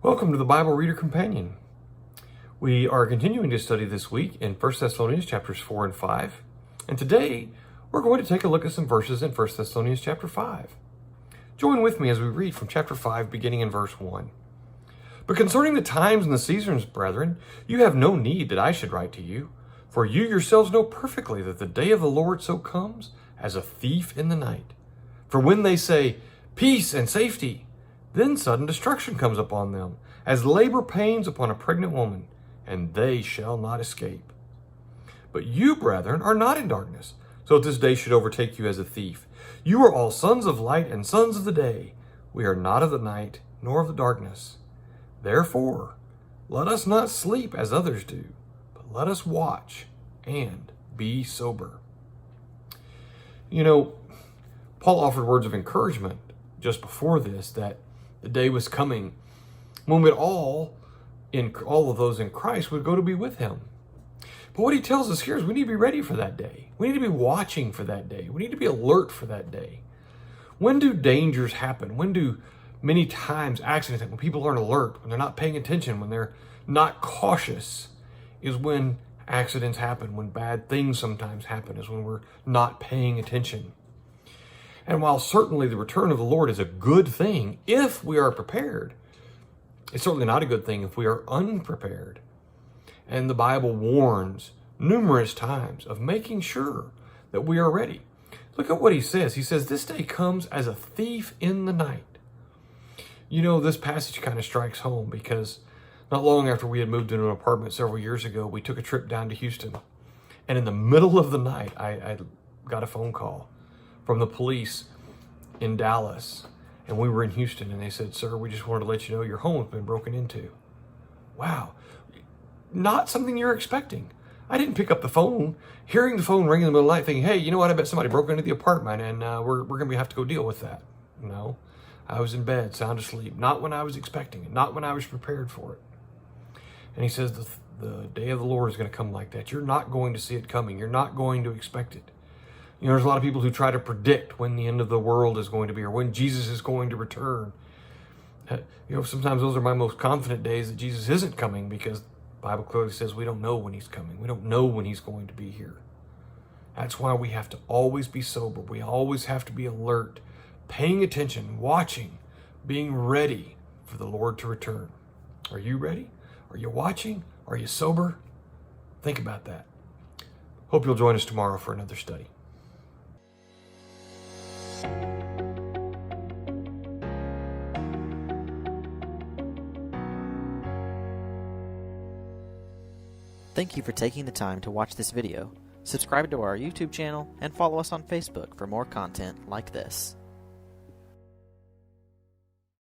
Welcome to the Bible Reader Companion. We are continuing to study this week in 1 Thessalonians chapters 4 and 5. And today we're going to take a look at some verses in 1 Thessalonians chapter 5. Join with me as we read from chapter 5 beginning in verse 1. But concerning the times and the seasons, brethren, you have no need that I should write to you, for you yourselves know perfectly that the day of the Lord so comes as a thief in the night. For when they say, peace and safety, then sudden destruction comes upon them, as labor pains upon a pregnant woman, and they shall not escape. But you, brethren, are not in darkness, so that this day should overtake you as a thief. You are all sons of light and sons of the day. We are not of the night, nor of the darkness. Therefore, let us not sleep as others do, but let us watch and be sober. You know, Paul offered words of encouragement just before this, that the day was coming when all of those in Christ would go to be with him. But what he tells us here is we need to be ready for that day. We need to be watching for that day. We need to be alert for that day. When do dangers happen? When do many times accidents happen? When people aren't alert, when they're not paying attention, when they're not cautious, is when accidents happen, when bad things sometimes happen, is when we're not paying attention. And while certainly the return of the Lord is a good thing if we are prepared, it's certainly not a good thing if we are unprepared. And the Bible warns numerous times of making sure that we are ready. Look at what he says. He says, this day comes as a thief in the night. You know, this passage kind of strikes home because not long after we had moved into an apartment several years ago, we took a trip down to Houston. And in the middle of the night, I got a phone call from the police in Dallas, and we were in Houston, and they said, sir, we just wanted to let you know your home has been broken into. Wow. Not something you're expecting. I didn't pick up the phone, hearing the phone ring in the middle of the night, thinking, hey, you know what, I bet somebody broke into the apartment, and we're going to have to go deal with that. No, I was in bed, sound asleep, not when I was expecting it, not when I was prepared for it. And he says the day of the Lord is going to come like that. You're not going to see it coming. You're not going to expect it. You know, there's a lot of people who try to predict when the end of the world is going to be or when Jesus is going to return. You know, sometimes those are my most confident days that Jesus isn't coming, because the Bible clearly says we don't know when he's coming. We don't know when he's going to be here. That's why we have to always be sober. We always have to be alert, paying attention, watching, being ready for the Lord to return. Are you ready? Are you watching? Are you sober? Think about that. Hope you'll join us tomorrow for another study. Thank you for taking the time to watch this video. Subscribe to our YouTube channel and follow us on Facebook for more content like this.